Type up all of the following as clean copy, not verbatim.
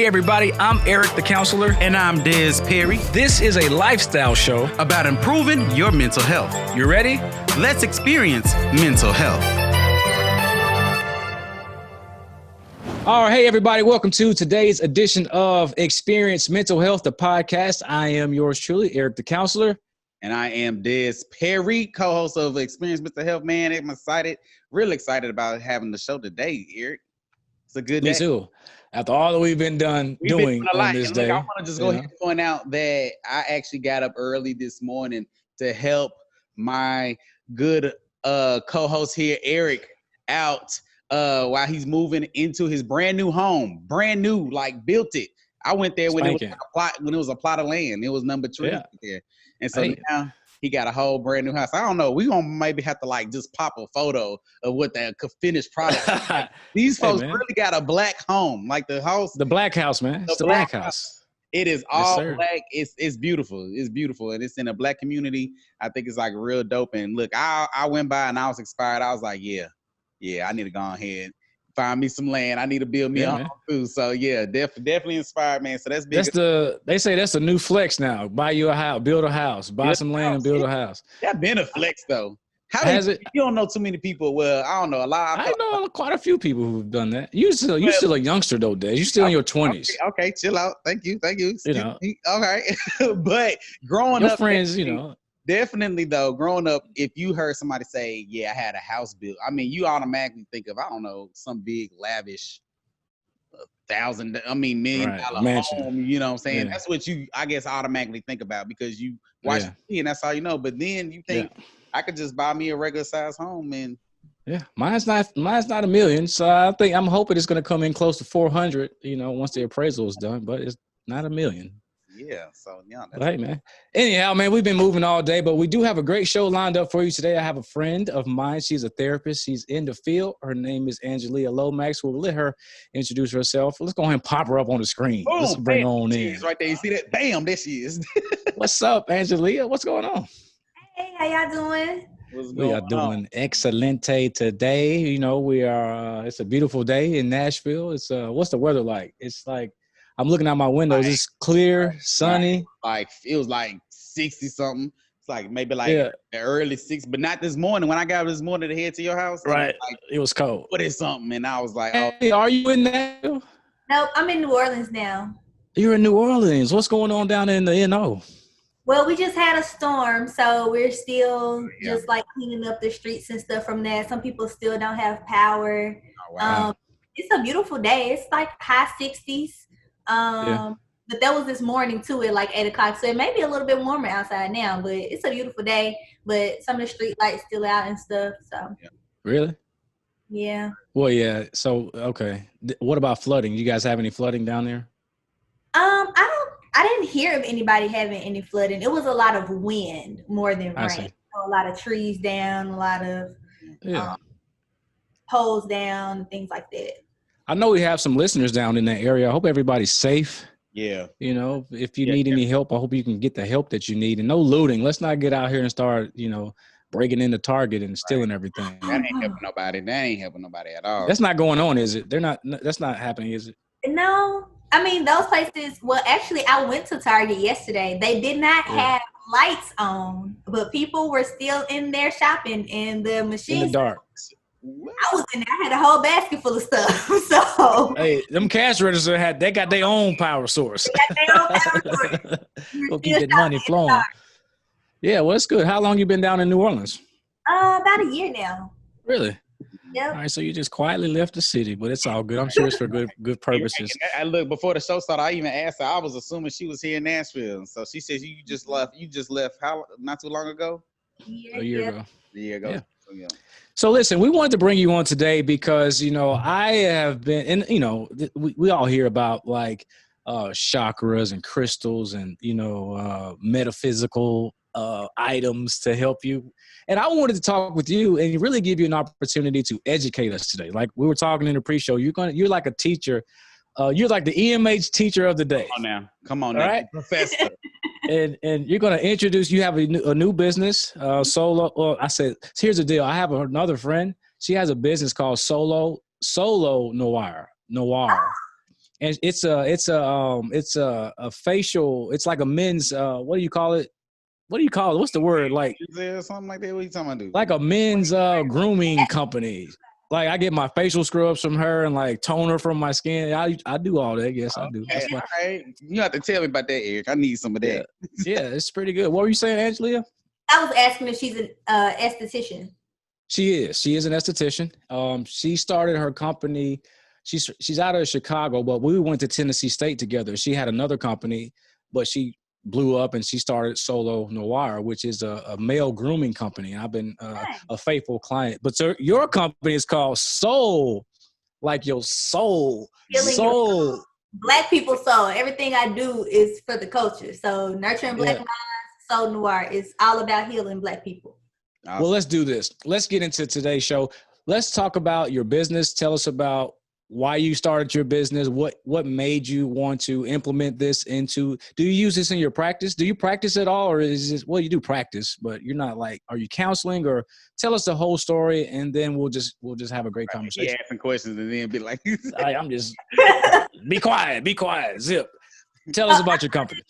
everybody, I'm Eric the Counselor. And I'm Des Perry. This is a lifestyle show About improving your mental health. You ready? Let's experience mental health. All right, hey everybody, welcome to today's edition of Experience Mental Health, the podcast. I am yours truly, Eric the Counselor. And I am Des Perry, co-host of Experience Mental Health. Man, I'm excited, really excited about having the show today, Eric. It's a good day. Me too. After all that we've been doing on this day. I want to just go ahead and point out that I actually got up early this morning to help my good co-host here, Eric, out while he's moving into his brand new home. Brand new, like built it. I went there when it was a plot of land. It was number 3 there. And so now he got a whole brand new house. I don't know. We're going to maybe have to like just pop a photo of what the finished product is. Like, these folks really got a black home. Like the house. The black house, man. It's the black house. It is all black. It's beautiful. It's beautiful. And it's in a black community. I think it's like real dope. And look, I went by and I was inspired. I was like, yeah, I need to go ahead. Find me some land. I need to build me a home too. So yeah, definitely inspired, man. So that's big. They say that's a new flex now. Buy you a house, build a house, buy some land and build a house. That been a flex though. You don't know too many people. Well, I don't know a lot. I know quite a few people who've done that. You still a youngster though, Dad. You still in your 20s. Okay, chill out. Thank you. You know. Okay, but growing your up, friends, you know. Definitely though, growing up, if you heard somebody say, yeah, I had a house built, I mean, you automatically think of, I don't know, some big lavish $1,000 dollar mansion. home, you know what I'm saying? Yeah. That's what you, I guess, automatically think about because you watch TV and that's all you know. But then you think, I could just buy me a regular size home and mine's not $1 million. So I'm hoping it's gonna come in close to 400, once the appraisal is done, but it's not $1 million. Yeah, so right, man. Anyhow, man, we've been moving all day, but we do have a great show lined up for you today. I have a friend of mine. She's a therapist. She's in the field. Her name is Angelia Lomax. We'll let her introduce herself. Let's go ahead and pop her up on the screen. Boom, Let's bring her on in. Right there. You see that? Bam, there she is. What's up, Angelia? What's going on? Hey, how y'all doing? We are doing excelente today. We are. It's a beautiful day in Nashville. It's what's the weather like? It's like. I'm looking out my windows. It's clear, sunny. Like it was like 60 something. It's like maybe like the early 60s, but not this morning. When I got up this morning to head to your house, right? It was cold. What is something? And I was like, hey, are you in Nashville? Nope, I'm in New Orleans now. You're in New Orleans. What's going on down in the NO? Well, we just had a storm, so we're still just like cleaning up the streets and stuff from that. Some people still don't have power. Oh, wow. It's a beautiful day. It's like high 60s. But that was this morning too at like 8 o'clock. So it may be a little bit warmer outside now, but it's a beautiful day. But some of the street lights still out and stuff. So really? Yeah. Well, yeah. So okay. What about flooding? You guys have any flooding down there? I didn't hear of anybody having any flooding. It was a lot of wind more than rain. So a lot of trees down, a lot of poles down, things like that. I know we have some listeners down in that area. I hope everybody's safe. Yeah. If you need any help, I hope you can get the help that you need. And no looting. Let's not get out here and start, breaking into Target and stealing everything. That ain't helping nobody. That ain't helping nobody at all. That's not going on, is it? That's not happening, is it? No. I mean, those places, well, actually, I went to Target yesterday. They did not have lights on, but people were still in there shopping and the machines. In the dark. I was in there. I had a whole basket full of stuff. So hey, them cash registers they got their own power source. We'll keep that money flowing. Yeah, well, it's good. How long you been down in New Orleans? About a year now. Really? Yep. All right, so you just quietly left the city, but it's all good. I'm sure it's for good purposes. I look before the show started. I even asked her. I was assuming she was here in Nashville, so she says you just left. You just left how not too long ago? A year ago. A year ago. Yeah. So listen, we wanted to bring you on today because, I have been, and, we all hear about like chakras and crystals and, metaphysical items to help you. And I wanted to talk with you and really give you an opportunity to educate us today. Like we were talking in the pre-show, you're like a teacher. You're like the EMH teacher of the day. Come on now. All right? Professor. And you're going to introduce, you have a new business, Solo. Well, I said, here's the deal. I have another friend. She has a business called Solo Noir. and it's a facial. It's like a men's. What do you call it? What do you call it? What's the word? Like Is there something like that? What are you talking about? like a men's grooming company. Like I get my facial scrubs from her and like toner from my skin. I do all that. Yes, I do. That's all right. You have to tell me about that, Eric. I need some of that. Yeah, it's pretty good. What were you saying, Angelia? I was asking if she's an esthetician. She is an esthetician. She started her company. She's out of Chicago, but we went to Tennessee State together. She had another company, but she blew up and she started Solo Noir, which is a male grooming company. I've been a faithful client. But so your company is called Soul, like your soul. Healing soul. Black people soul. Everything I do is for the culture. So Nurturing Black Minds, Soul Noir is all about healing Black people. Awesome. Well, let's do this. Let's get into today's show. Let's talk about your business. Tell us about why you started your business. What made you want to implement this into? Do you use this in your practice? Do you practice at all, or is this? Well, you do practice, but you're not like. Are you counseling, or tell us the whole story, and then we'll just have a great conversation. Yeah, asking questions and then be like, I'm just be quiet, zip. Tell us about your company.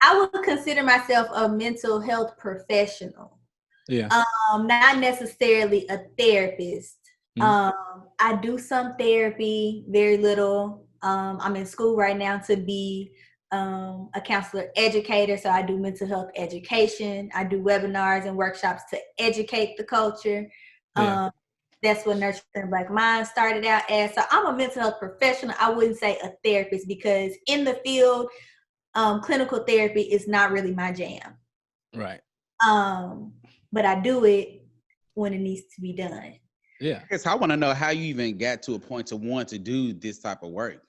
I would consider myself a mental health professional. Yeah. Not necessarily a therapist. I do some therapy, very little. I'm in school right now to be a counselor educator. So I do mental health education. I do webinars and workshops to educate the culture. That's what Nurturing Black Minds started out as. So I'm a mental health professional. I wouldn't say a therapist because in the field, clinical therapy is not really my jam. Right. But I do it when it needs to be done. Yeah. I guess I want to know how you even got to a point to want to do this type of work.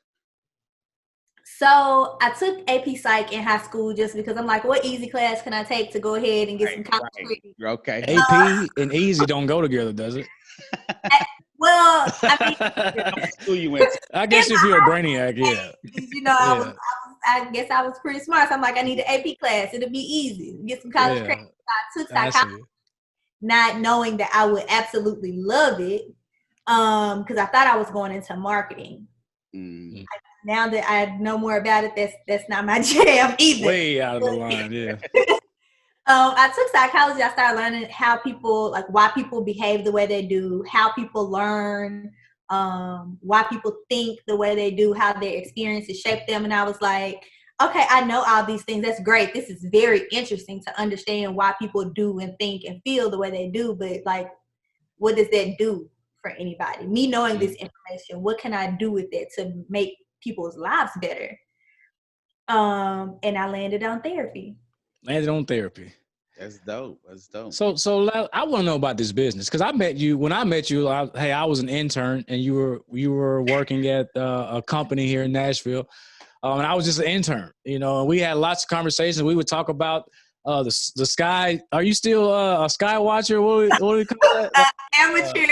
So I took AP Psych in high school just because I'm like, what easy class can I take to go ahead and get some college credit? Okay. AP and easy don't go together, does it? Well, I mean, school you went to. I guess if you're a brainiac, yeah. You know, I guess I was pretty smart. So I'm like, I need an AP class. It'll be easy. Get some college credit. So I took psychology, not knowing that I would absolutely love it, because I thought I was going into marketing. Now that I know more about it, that's not my jam either. Way out of the line, yeah. I took psychology. I started learning how people, like why people behave the way they do, how people learn, why people think the way they do, how their experiences shape them. And I was like, okay, I know all these things. That's great. This is very interesting to understand why people do and think and feel the way they do. But like, what does that do for anybody? Me knowing this information, what can I do with it to make people's lives better? And I landed on therapy. That's dope. So I want to know about this business because I met you when I met you. I was an intern and you were working at a company here in Nashville, and I was just an intern. You know, and we had lots of conversations. We would talk about the sky. Are you still a sky watcher? What do we call that? Amateur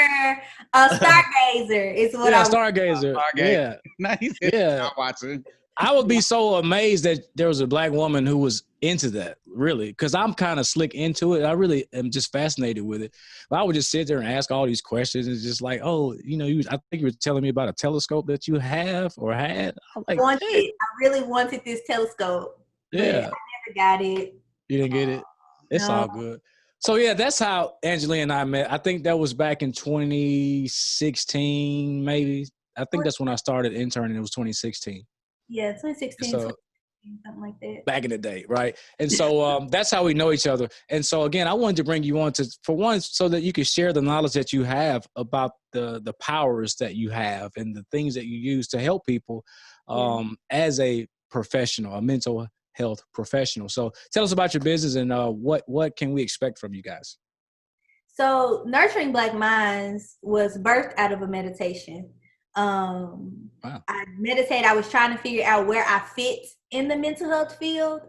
stargazer is what I stargazer. Yeah, nice. Yeah, watching. I would be so amazed that there was a Black woman who was into that, really, because I'm kind of slick into it. I really am just fascinated with it. But I would just sit there and ask all these questions and just like, oh, you know, I think you were telling me about a telescope that you have or had. I'm like, I really wanted this telescope. Yeah. I never got it. You didn't get it? It's all good. So, yeah, that's how Angelia and I met. I think that was back in 2016, maybe. I think that's when I started interning. It was 2016. Yeah, 2016, so, something like that. Back in the day, right? And so that's how we know each other. And so, again, I wanted to bring you on for one, so that you could share the knowledge that you have about the powers that you have and the things that you use to help people as a professional, a mental health professional. So tell us about your business and what can we expect from you guys? So Nurturing Black Minds was birthed out of a meditation. Wow. I meditate. I was trying to figure out where I fit in the mental health field.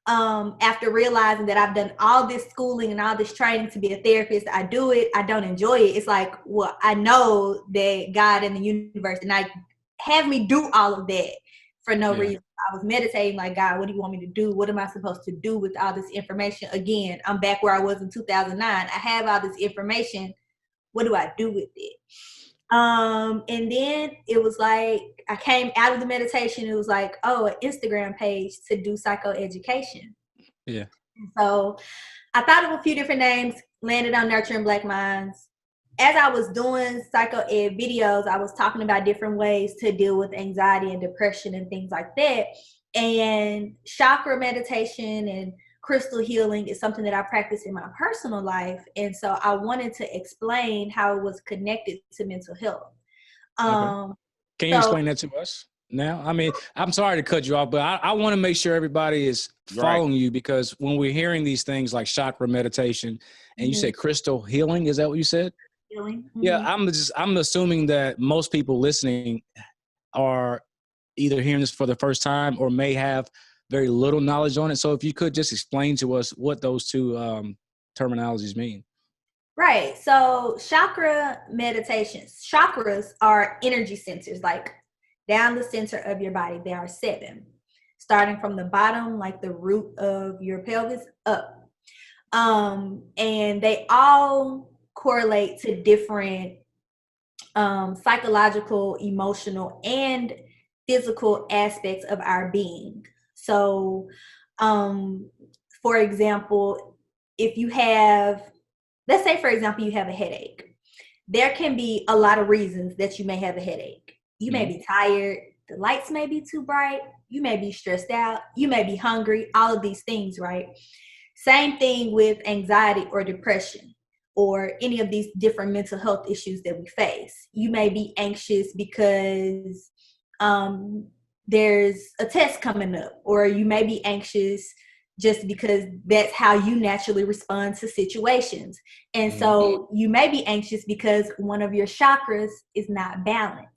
After realizing that I've done all this schooling and all this training to be a therapist, I do it. I don't enjoy it. It's like, well, I know that God and the universe and I have me do all of that for no reason. I was meditating like, God, what do you want me to do? What am I supposed to do with all this information? Again, I'm back where I was in 2009. I have all this information. What do I do with it? And then it was like, I came out of the meditation. It was like, oh, an Instagram page to do psychoeducation. Yeah. So I thought of a few different names, landed on Nurturing Black Minds. As I was doing psycho-ed videos, I was talking about different ways to deal with anxiety and depression and things like that. And chakra meditation and crystal healing is something that I practice in my personal life. And so I wanted to explain how it was connected to mental health. Okay. Can you explain that to us now? I mean, I'm sorry to cut you off, but I want to make sure everybody is following you, because when we're hearing these things like chakra meditation and you said crystal healing, is that what you said? Healing. Yeah, I'm assuming that most people listening are either hearing this for the first time or may have very little knowledge on it. So if you could just explain to us what those two terminologies mean. Right. So chakra meditations, chakras are energy centers, like down the center of your body. There are 7, starting from the bottom, like the root of your pelvis, up. And they all correlate to different psychological, emotional, and physical aspects of our being. So, for example, if you have, let's say, for example, you have a headache. There can be a lot of reasons that you may have a headache. You may be tired. The lights may be too bright. You may be stressed out. You may be hungry. All of these things, right? Same thing with anxiety or depression or any of these different mental health issues that we face. You may be anxious because there's a test coming up, or you may be anxious just because that's how you naturally respond to situations. And so you may be anxious because one of your chakras is not balanced.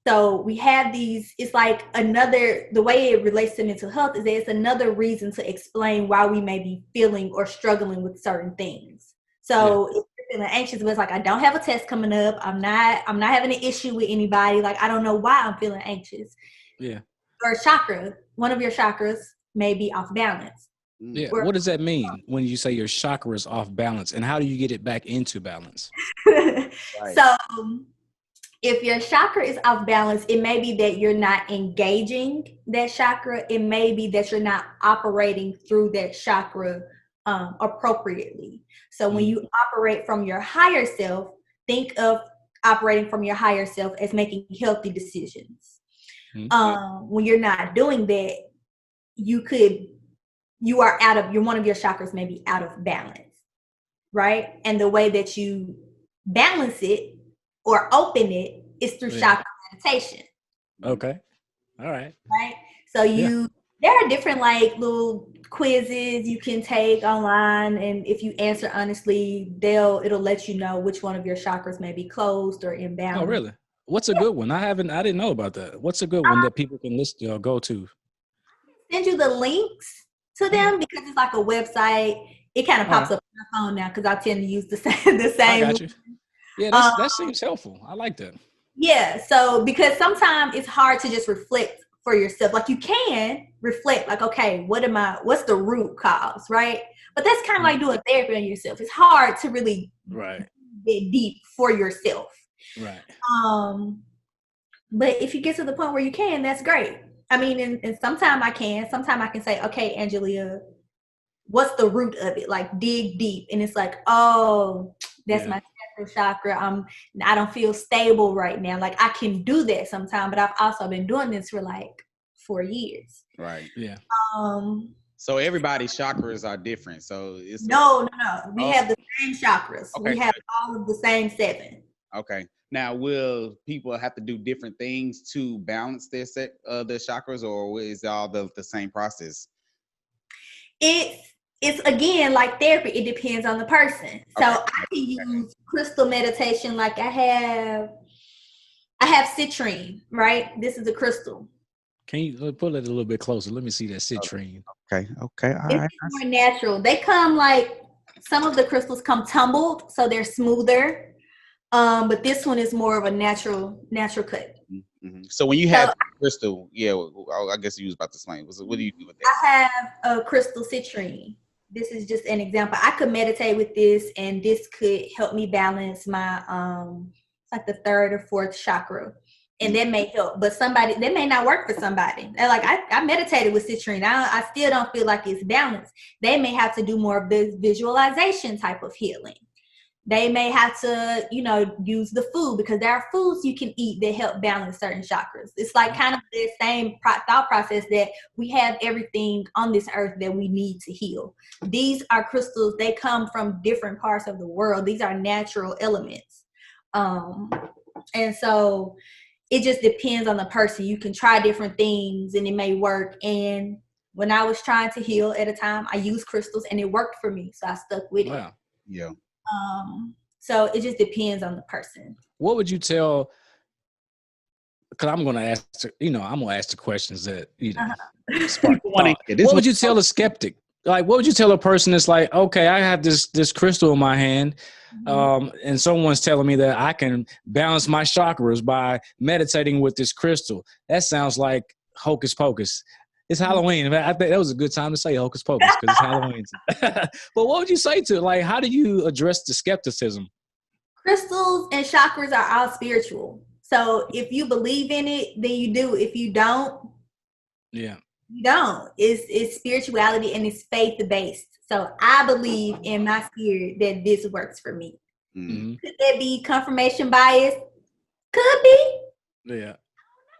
So we have these, it's like another, the way it relates to mental health is that it's another reason to explain why we may be feeling or struggling with certain things. So if you're feeling anxious, but it's like, I don't have a test coming up. I'm not having an issue with anybody. Like, I don't know why I'm feeling anxious. Yeah. Or chakra, one of your chakras may be off balance. Yeah. What does that mean when you say your chakra is off balance, and how do you get it back into balance? So if your chakra is off balance, it may be that you're not engaging that chakra. It may be that you're not operating through that chakra appropriately. So when you operate from your higher self, think of operating from your higher self as making healthy decisions. When you're not doing that, one of your chakras may be out of balance, right? And the way that you balance it or open it is through chakra meditation. Okay. All right. Right. So there are different like little quizzes you can take online, and if you answer honestly, it'll let you know which one of your chakras may be closed or imbalanced. Oh, really? What's a good one? I didn't know about that. What's a good one that people can listen or go to? Send you the links to them because it's like a website. It kind of pops up on my phone now because I tend to use the same. I got you. Yeah, that seems helpful. I like that. Yeah. So because sometimes it's hard to just reflect for yourself. Like you can reflect, like, okay, what's the root cause, right? But that's kind of like doing therapy on yourself. It's hard to really get deep for yourself. Right. But if you get to the point where you can, that's great. I mean, and sometimes I can say, okay, Angelia, what's the root of it? Like dig deep. And it's like, oh, that's my sacral chakra. I don't feel stable right now. Like I can do that sometime, but I've also been doing this for like 4 years. Right. Yeah. So everybody's chakras are different. So it's no. We have the same chakras. Okay. We have all of the same 7. Okay. Now, will people have to do different things to balance their chakras, or is it all the same process? It's again like therapy. It depends on the person. So I can use crystal meditation. Like I have citrine, right? This is a crystal. Can you pull it a little bit closer? Let me see that citrine. Okay. All right. It's more natural. They come like, some of the crystals come tumbled, so they're smoother. But this one is more of a natural cut. Mm-hmm. So when you have crystal, I guess you was about to explain. What do you do with that? I have a crystal citrine. this is just an example. I could meditate with this, and this could help me balance my like the third or fourth chakra, and that may help. But somebody, that may not work for somebody. They're like, I meditated with citrine. I still don't feel like it's balanced. They may have to do more of this visualization type of healing. They may have to, use the food, because there are foods you can eat that help balance certain chakras. It's like kind of the same thought process that we have everything on this earth that we need to heal. These are crystals. They come from different parts of the world. These are natural elements. And so it just depends on the person. You can try different things and it may work. And when I was trying to heal at a time, I used crystals and it worked for me. So I stuck with it. Yeah. So it just depends on the person. What would you tell? Because I'm going to ask, I'm going to ask the questions that spark thought. What would you tell a skeptic? Like, what would you tell a person that's like, okay, I have this crystal in my hand, and someone's telling me that I can balance my chakras by meditating with this crystal? That sounds like hocus pocus. It's Halloween. I think that was a good time to say hocus pocus because it's Halloween. But what would you say to, like, how do you address the skepticism? Crystals and chakras are all spiritual. So if you believe in it, then you do. If you don't, you don't. It's spirituality and it's faith-based. So I believe in my spirit that this works for me. Mm-hmm. Could there be confirmation bias? Could be. Yeah.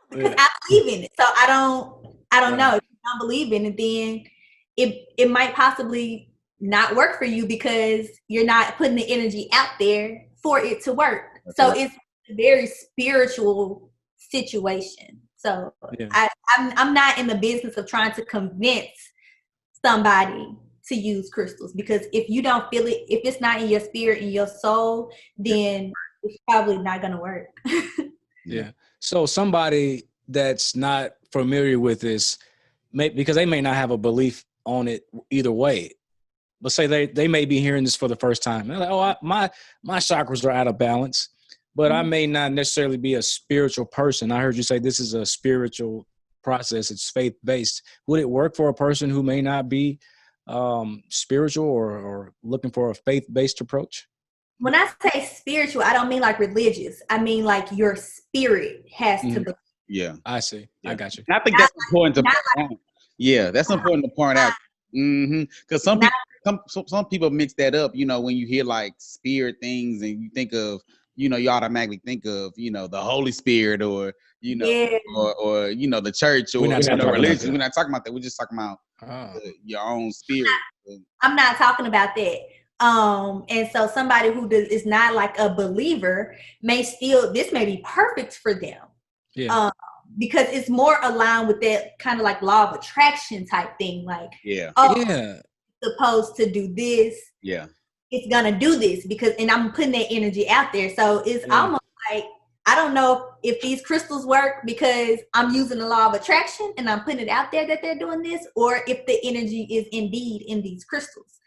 Because I believe in it. So I don't know. If you don't believe in it, then it might possibly not work for you because you're not putting the energy out there for it to work. So it's a very spiritual situation. So I'm not in the business of trying to convince somebody to use crystals, because if you don't feel it, if it's not in your spirit and your soul, then it's probably not going to work. Yeah. So somebody that's not familiar with this, because they may not have a belief on it either way. Let's say they may be hearing this for the first time. They're like, my chakras are out of balance, but I may not necessarily be a spiritual person. I heard you say this is a spiritual process. It's faith-based. Would it work for a person who may not be spiritual or looking for a faith-based approach? When I say spiritual, I don't mean like religious. I mean like your spirit has to believe. Yeah, I see. Yeah. I got you. And I think that's important to point out. Yeah, that's important to point out. Because some people mix that up. When you hear like spirit things and you think of, you automatically think of, the Holy Spirit or or the church or religion. We're not talking about that. We're just talking about your own spirit. I'm not talking about that. And so somebody who is not like a believer this may be perfect for them. Yeah. Because it's more aligned with that kind of like law of attraction type thing. Like, supposed to do this. Yeah. It's gonna do this and I'm putting that energy out there. So it's almost like, I don't know if these crystals work because I'm using the law of attraction and I'm putting it out there that they're doing this, or if the energy is indeed in these crystals.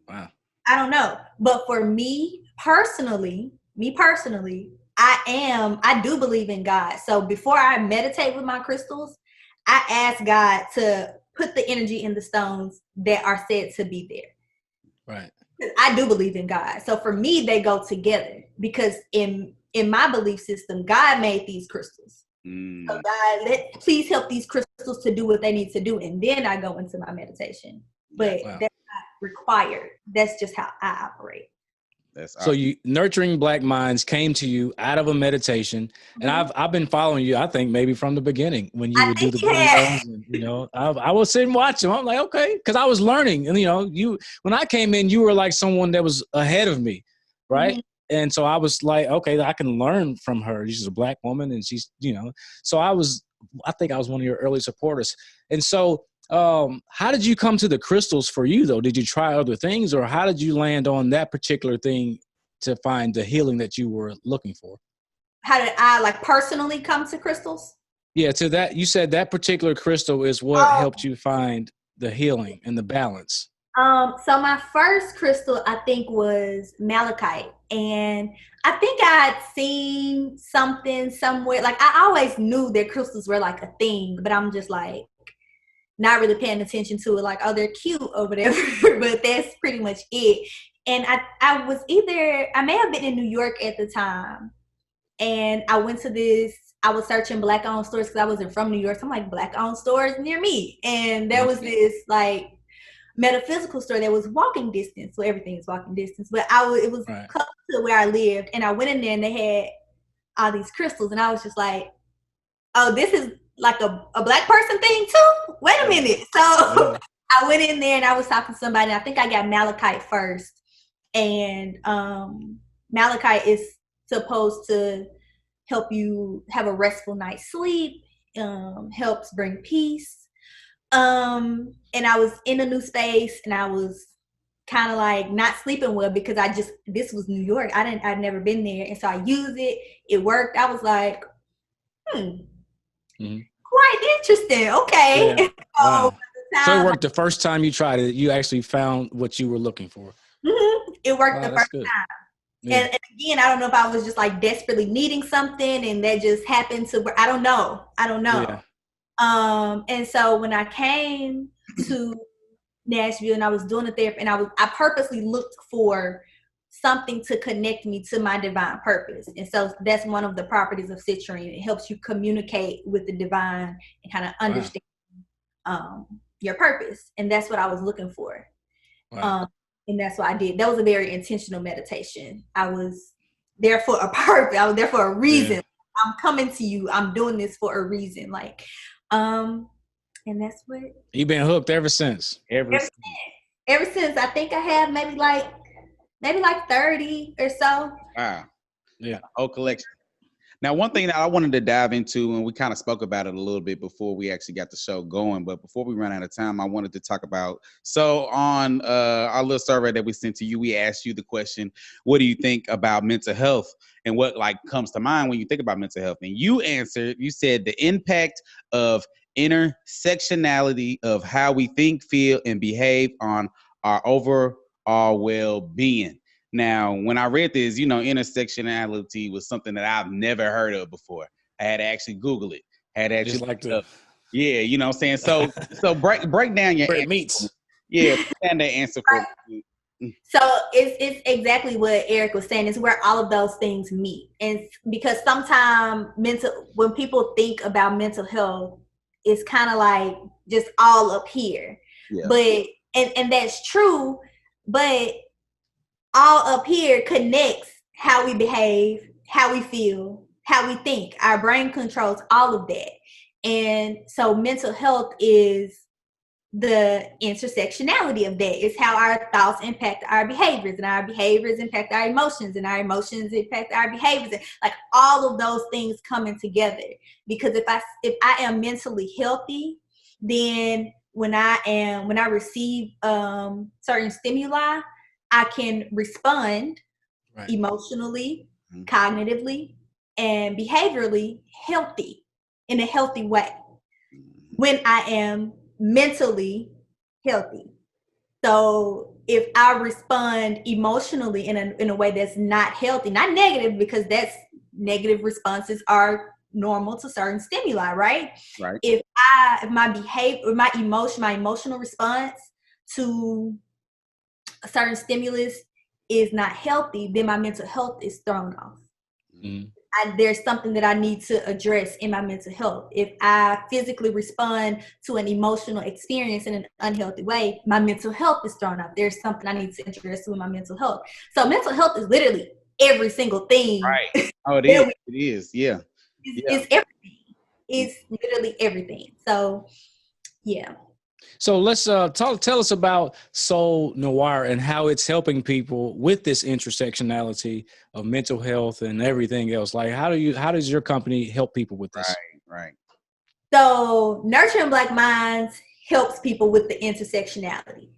Wow. I don't know. But for me personally, I do believe in God. So before I meditate with my crystals, I ask God to put the energy in the stones that are said to be there. Right. I do believe in God. So for me, they go together because in my belief system, God made these crystals. So God, please help these crystals to do what they need to do. And then I go into my meditation. But that's not required. That's just how I operate. So you nurturing black minds came to you out of a meditation, and I've been following you. I think maybe from the beginning when you would do the videos, and, I would sit and watch them. I'm like, okay, because I was learning, and when I came in, you were like someone that was ahead of me, right? Mm-hmm. And so I was like, okay, I can learn from her. She's a black woman, and she's So I think I was one of your early supporters, and so. How did you come to the crystals for you though? Did you try other things, or how did you land on that particular thing to find the healing that you were looking for? How did I personally come to crystals? Yeah, to that, you said that particular crystal is what helped you find the healing and the balance. So my first crystal I think was malachite, and I think I had seen something somewhere. Like I always knew that crystals were like a thing, but I'm just like, not really paying attention to it, like, oh, they're cute or whatever, but that's pretty much it. And I may have been in New York at the time, and I went to I was searching Black-owned stores because I wasn't from New York. So I'm like, Black-owned stores near me. And there was this, like, metaphysical store that was walking distance. So everything is walking distance. But it was close to where I lived. And I went in there and they had all these crystals. And I was just like, oh, this is like a Black person thing too? Wait a minute. So I went in there and I was talking to somebody. And I think I got malachite first. And malachite is supposed to help you have a restful night's sleep, helps bring peace. And I was in a new space and I was kind of like not sleeping well because this was New York. I'd never been there. And so I used it. It worked. I was like, quite interesting. Okay. Yeah. Wow. So it worked the first time you tried it. You actually found what you were looking for. It worked the first time. Yeah. And again, I don't know if I was just like desperately needing something and that just happened to where I don't know. Yeah. And so when I came to Nashville and I was doing the therapy and I purposely looked for something to connect me to my divine purpose. And so that's one of the properties of citrine. It helps you communicate with the divine and kind of understand your purpose. And that's what I was looking for. Wow. And that's what I did. That was a very intentional meditation. I was there for a purpose. I was there for a reason. Yeah. I'm coming to you. I'm doing this for a reason. Like, and that's what you've been hooked ever since. Ever since. I think I have maybe like 30 or so. Wow. Yeah. Whole collection. Now, one thing that I wanted to dive into, and we kind of spoke about it a little bit before we actually got the show going, but before we run out of time, I wanted to talk about, so on our little survey that we sent to you, we asked you the question, what do you think about mental health and what like comes to mind when you think about mental health? And you answered, you said the impact of intersectionality of how we think, feel, and behave on our overall well-being. Now, when I read this, intersectionality was something that I've never heard of before. I had to actually Google it. Yeah, you know what I'm saying? So break down your answer. Meats. Yeah, break down the answer for me. So it's exactly what Eric was saying. It's where all of those things meet. And because sometimes when people think about mental health, it's kind of like just all up here. Yeah. But and that's true, but all up here connects how we behave, how we feel, how we think. Our brain controls all of that. And so mental health is the intersectionality of that. It's how our thoughts impact our behaviors, and our behaviors impact our emotions, and our emotions impact our behaviors. Like all of those things coming together. Because if I am mentally healthy, then when I receive certain stimuli, I can respond emotionally, cognitively, and behaviorally in a healthy way when I am mentally healthy. So if I respond emotionally in a way that's not healthy, not negative, because that's negative responses are normal to certain stimuli, right? Right. If my behavior, my emotional response to a certain stimulus is not healthy, then my mental health is thrown off. There's something that I need to address in my mental health. If I physically respond to an emotional experience in an unhealthy way, my mental health is thrown off. There's something I need to address with my mental health. So mental health is literally every single thing. Right. Oh, it is. It is. Yeah. It's everything. It's literally everything. So, yeah. So let's tell us about Soul Noir and how it's helping people with this intersectionality of mental health and everything else. Like, how does your company help people with this? Right. So Nurturing Black Minds helps people with the intersectionality.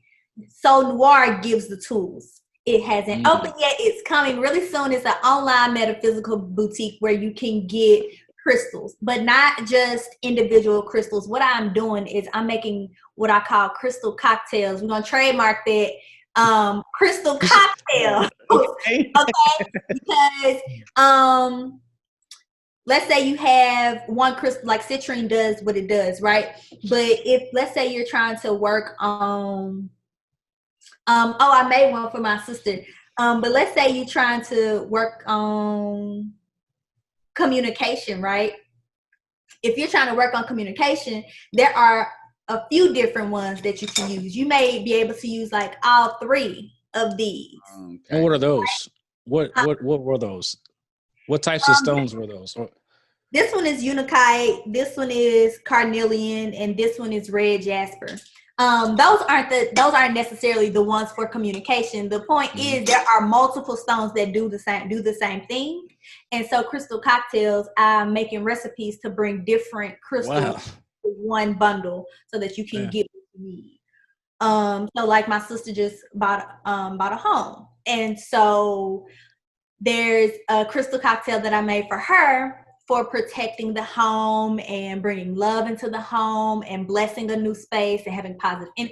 Soul Noir gives the tools. It hasn't opened yet. It's coming really soon. It's an online metaphysical boutique where you can get crystals, but not just individual crystals. What I'm doing is I'm making what I call crystal cocktails. We're going to trademark that crystal cocktail. Okay? Because let's say you have one crystal, like citrine does what it does, right? But if, let's say you're trying to work on, oh, I made one for my sister. But let's say you're trying to work on communication, right? If you're trying to work on communication, there are a few different ones that you can use. You may be able to use like all three of these. Okay. And what are those? What were those? What types of stones were those? This one is unakite, this one is carnelian, and this one is red jasper. Those aren't necessarily the ones for communication. The point is there are multiple stones that do the same thing. And so crystal cocktails, I'm making recipes to bring different crystals to one bundle so that you can get what you need. So like my sister just bought a home. And so there's a crystal cocktail that I made for her for protecting the home and bringing love into the home and blessing a new space and having positive. And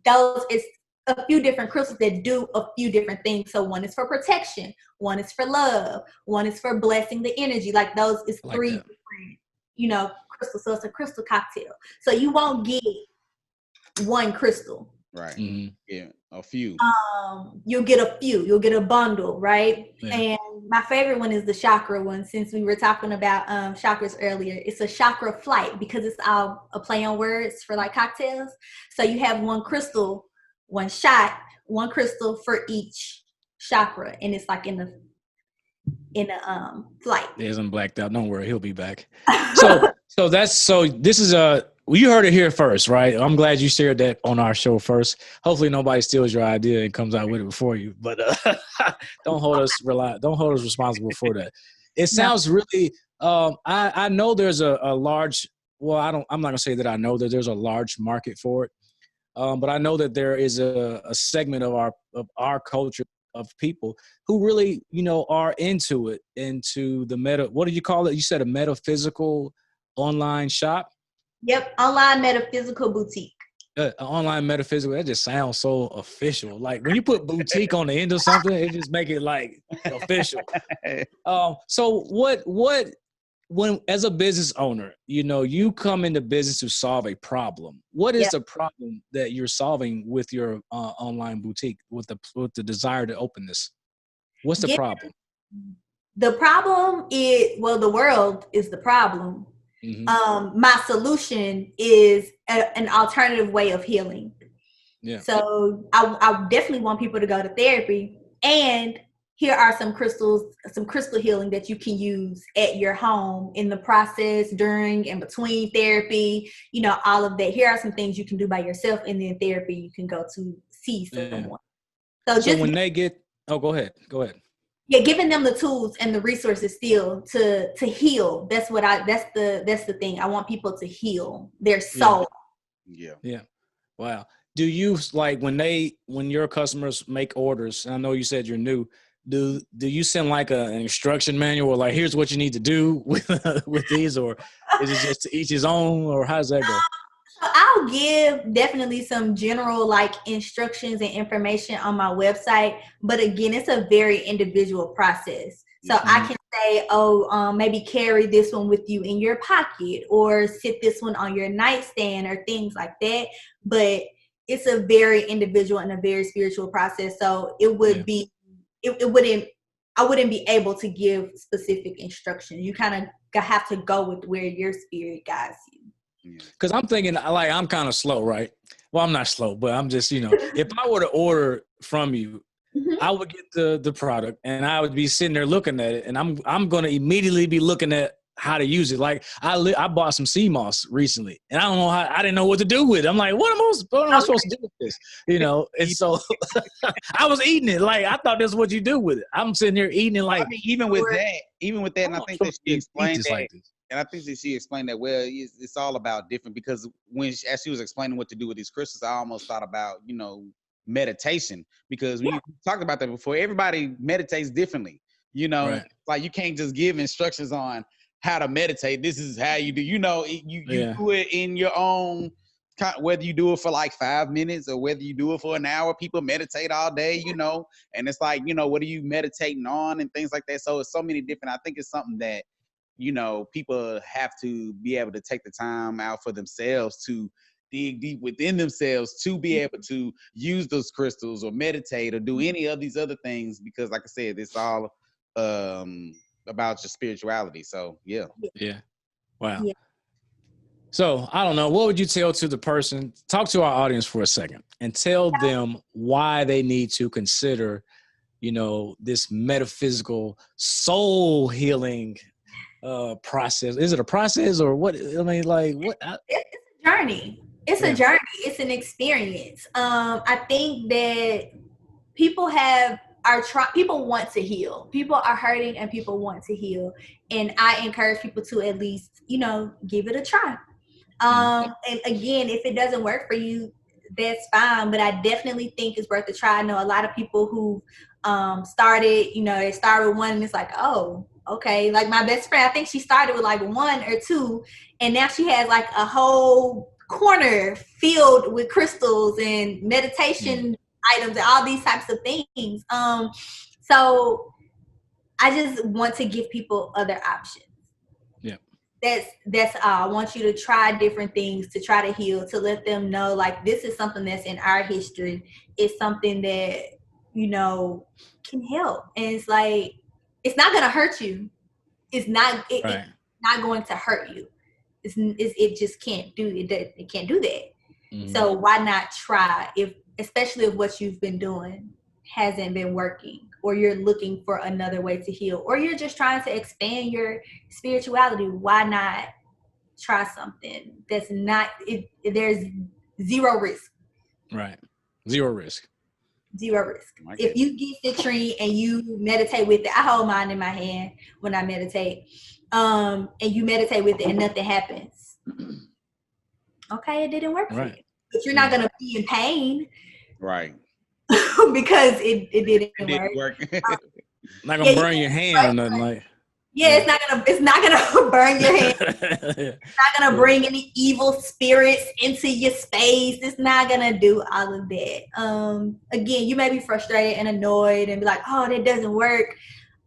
those is a few different crystals that do a few different things. So one is for protection, one is for love, one is for blessing the energy. Like those is like three different, crystals. So it's a crystal cocktail. So you won't get one crystal. Right. Mm-hmm. Yeah. A few. You'll get a few. You'll get a bundle, right? Yeah. And my favorite one is the chakra one. Since we were talking about chakras earlier, it's a chakra flight because it's all a play on words for like cocktails. So you have one crystal, one shot, one crystal for each chakra, and it's like in the flight. He isn't blacked out. Don't worry, he'll be back. So this is you heard it here first, right? I'm glad you shared that on our show first. Hopefully nobody steals your idea and comes out with it before you, but don't hold us responsible for that. It sounds really, I know there's a large, I'm not gonna say that I know that there's a large market for it. But I know that there is a segment of our culture of people who really, are into it, into the what do you call it? You said a metaphysical online shop? Yep, online metaphysical boutique. Online metaphysical, that just sounds so official. Like when you put boutique on the end of something, it just make it like official. So when as a business owner, you come into business to solve a problem. What is the problem that you're solving with your online boutique, with the desire to open this? What's the problem? The problem is, the world is the problem. Mm-hmm. My solution is an alternative way of healing. Yeah. So I definitely want people to go to therapy, and here are some crystal healing that you can use at your home in the process, during and between therapy, all of that. Here are some things you can do by yourself, and then therapy you can go to see someone. So when they get, go ahead. Yeah, giving them the tools and the resources still to heal. That's the thing. I want people to heal their soul. Yeah. Wow. Do you when your customers make orders, and I know you said you're new, do you send like an instruction manual, like here's what you need to do with these, or is it just to each his own, or how does that go? I'll give definitely some general like instructions and information on my website, but again, it's a very individual process. So I can say, maybe carry this one with you in your pocket, or sit this one on your nightstand, or things like that. But it's a very individual and a very spiritual process. So it would be, I wouldn't be able to give specific instructions. You kind of have to go with where your spirit guides you. Because I'm thinking, like, I'm kind of slow, right? Well, I'm not slow, but I'm just, if I were to order from you, I would get the product, and I would be sitting there looking at it, and I'm going to immediately be looking at how to use it. Like I bought some sea moss recently, and I didn't know what to do with it. I'm like, what am I supposed to do with this? And so I was eating it. Like I thought that's what you do with it. I'm sitting here eating it. Like even with that, and I think that she explained that. And I think that she explained that well. It's all about different, because as she was explaining what to do with these crystals, I almost thought about meditation, because we talked about that before. Everybody meditates differently. Right. Like you can't just give instructions on how to meditate. This is how you do. You do it in your own. Whether you do it for like 5 minutes or whether you do it for an hour, people meditate all day. And it's like what are you meditating on and things like that. So it's so many different. I think it's something that you know, people have to be able to take the time out for themselves to dig deep within themselves to be able to use those crystals or meditate or do any of these other things, because like I said, it's all about your spirituality. So yeah. Wow. Yeah. So I don't know, what would you tell to the person? Talk to our audience for a second and tell them why they need to consider, you know, this metaphysical soul healing process. Is it a process or what? I mean, like what? It's a journey. It's a journey. It's an experience. I think that people people want to heal. People are hurting and people want to heal. And I encourage people to at least, you know, give it a try. And again, if it doesn't work for you, that's fine. But I definitely think it's worth a try. I know a lot of people who started, you know, they started with one and it's like, oh, okay. Like my best friend, I think she started with like 1 or 2, and now she has like a whole corner filled with crystals and meditation items and all these types of things. So I just want to give people other options. Yeah. That's I want you to try different things to try to heal, to let them know like this is something that's in our history. It's something that, you know, can help. And it's like, it's not going to hurt you. It's not going to hurt you. It just can't do it. It can't do that. So why not try, especially if what you've been doing hasn't been working, or you're looking for another way to heal, or you're just trying to expand your spirituality. Why not try something that's not, there's zero risk. Right. Zero risk. If you get citrine and you meditate with it, I hold mine in my hand when I meditate, and you meditate with it and nothing happens. Okay, it didn't work for you. But you're not going to be in pain. Right. Because it didn't work. Not gonna burn your hand or nothing like. Yeah, it's not gonna burn your hand. It's not gonna bring any evil spirits into your space. It's not gonna do all of that. Again, you may be frustrated and annoyed and be like, oh, that doesn't work.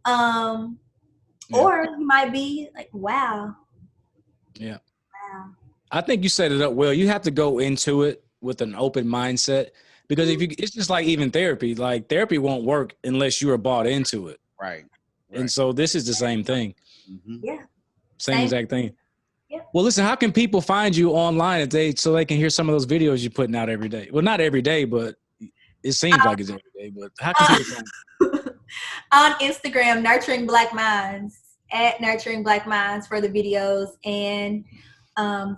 Or you might be like, wow. Yeah. Wow. I think you set it up well. You have to go into it with an open mindset. Because it's just like even therapy. Like therapy won't work unless you are bought into it. Right. And so this is the same thing. Yeah. Same exact thing. Yeah. Well, listen, how can people find you online so they can hear some of those videos you're putting out every day? Well, not every day, but it seems like it's every day. But how can people find you? On Instagram, Nurturing Black Minds, at Nurturing Black Minds for the videos, and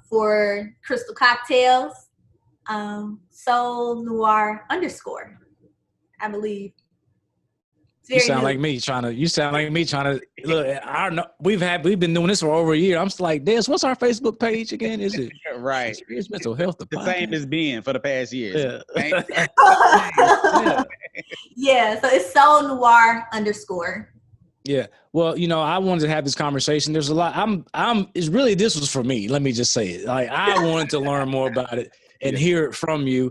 for Crystal Cocktails. Soul Noir _ I believe. You sound like me trying to look. I don't know. We've been doing this for over a year. I'm just like, Des, what's our Facebook page again? Is it right? It's mental health. The same as being for the past years. Yeah. Yeah. So it's Soul Noir _ Yeah. Well, you know, I wanted to have this conversation. There's a lot. This was for me. Let me just say it. Like I wanted to learn more about it and hear it from you,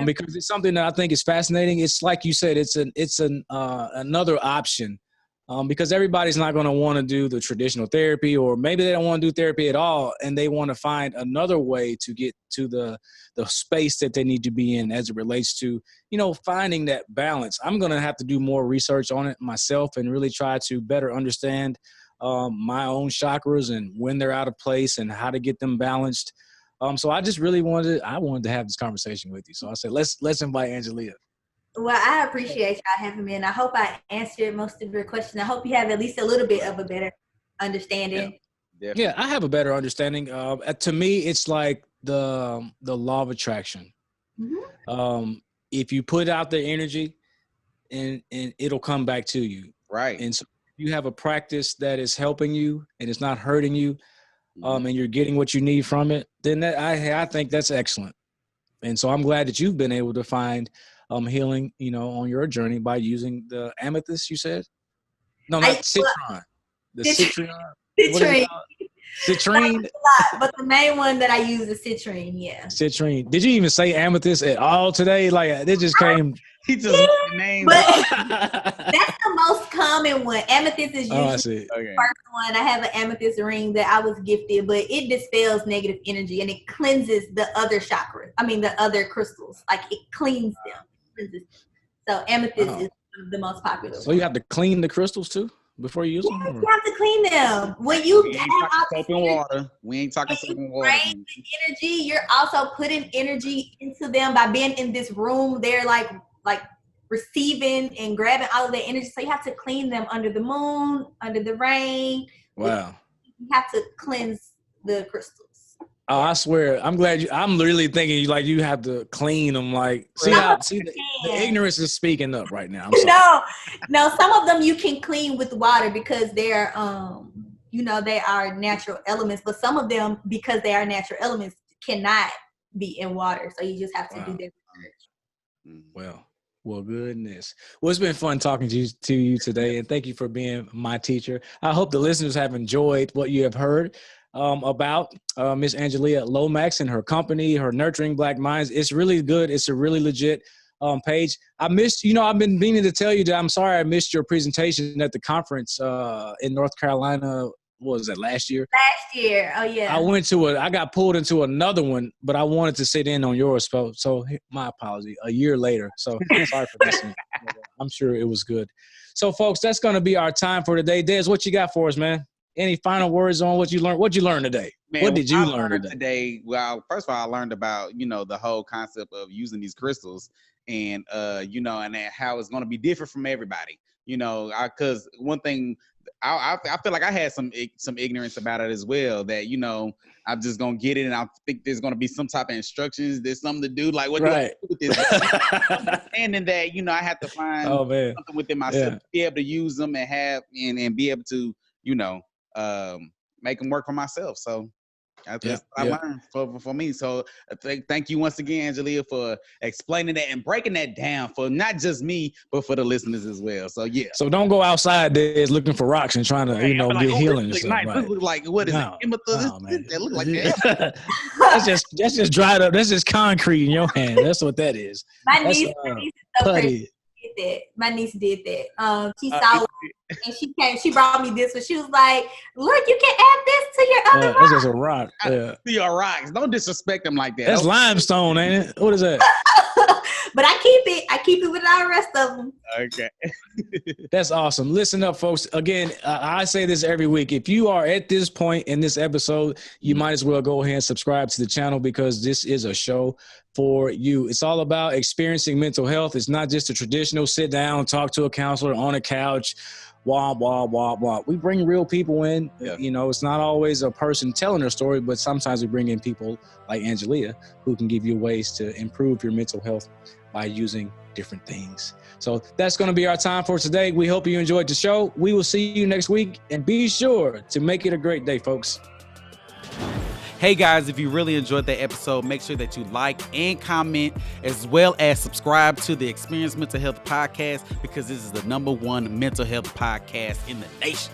because it's something that I think is fascinating. It's like you said, it's another option, because everybody's not going to want to do the traditional therapy, or maybe they don't want to do therapy at all, and they want to find another way to get to the space that they need to be in as it relates to, you know, finding that balance. I'm going to have to do more research on it myself and really try to better understand my own chakras and when they're out of place and how to get them balanced. So I just really wanted to have this conversation with you. So I said, let's invite Angelia. Well, I appreciate y'all having me, and I hope I answered most of your questions. I hope you have at least a little bit of a better understanding. Yeah, I have a better understanding. To me, it's like the law of attraction. Mm-hmm. If you put out the energy, and it'll come back to you. Right. And so if you have a practice that is helping you and it's not hurting you, and you're getting what you need from it, then I think that's excellent. And so I'm glad that you've been able to find healing, you know, on your journey by using the amethyst, you said? No, not citron. The citron. Citrine. Citrine. But the main one that I use is citrine, yeah. Citrine. Did you even say amethyst at all today? Like, it just came. He just looked the names. But that's the most common one. Amethyst is usually the first one. I have an amethyst ring that I was gifted, but it dispels negative energy and it cleanses the other chakras. I mean, the other crystals. Like it cleans them. So amethyst is the most popular. So you have to clean the crystals too before you use them? You have to clean them. When you We ain't talking soap and water. We ain't talking soap and water. Drain the energy, you're also putting energy into them by being in this room. They're like receiving and grabbing all of that energy. So you have to clean them under the moon, under the rain. Wow. You have to cleanse the crystals. Oh, I swear. I'm glad I'm really thinking like you have to clean them. Like, the ignorance is speaking up right now. I'm sorry. No, some of them you can clean with water because they're, they are natural elements, but some of them, because they are natural elements, cannot be in water. So you just have to do that research. Well, goodness. Well, it's been fun talking to you today, and thank you for being my teacher. I hope the listeners have enjoyed what you have heard about Miss Angelia Lomax and her company, her Nurturing Black Minds. It's really good. It's a really legit page. I've been meaning to tell you that I'm sorry I missed your presentation at the conference in North Carolina. What was that, last year? Last year. Oh, yeah. I got pulled into another one, but I wanted to sit in on yours. So my apology, a year later. So sorry for missing it. I'm sure it was good. So, folks, that's going to be our time for today. Des, what you got for us, man? Any final words on what you learned? What'd you learn today? Man, what did you learn today? Well, first of all, I learned about, the whole concept of using these crystals and, and how it's going to be different from everybody, because one thing I feel like I had some ignorance about it as well, that, I'm just going to get it and I think there's going to be some type of instructions. There's something to do. Like, what do I do with this? Understanding that, I have to find something within myself to be able to use them and have and be able to, make them work for myself. So that's what I learned for me. So thank you once again, Angelia, for explaining that and breaking that down for not just me, but for the listeners as well. So So don't go outside there looking for rocks and trying to, get healing. This look like, what is it? That look like that. That's just dried up. That's just concrete in your hand. That's what that is. My niece did that. She saw it and she brought me this one. She was like, look, you can add this to your other rock. That's just a rock. To your rocks. Don't disrespect them like that. That's limestone, ain't it? What is that? But I keep it with all the rest of them. Okay. That's awesome. Listen up, folks. Again, I say this every week. If you are at this point in this episode, you might as well go ahead and subscribe to the channel, because this is a show for you. It's all about experiencing mental health. It's not just a traditional sit down, talk to a counselor on a couch, wah, wah, wah, wah. We bring real people in. It's not always a person telling their story, but sometimes we bring in people like Angelia who can give you ways to improve your mental health by using different things. So that's going to be our time for today. We hope you enjoyed the show. We will see you next week, and be sure to make it a great day, folks. Hey guys, if you really enjoyed that episode, make sure that you like and comment, as well as subscribe to the Experience Mental Health Podcast, because this is the #1 mental health podcast in the nation.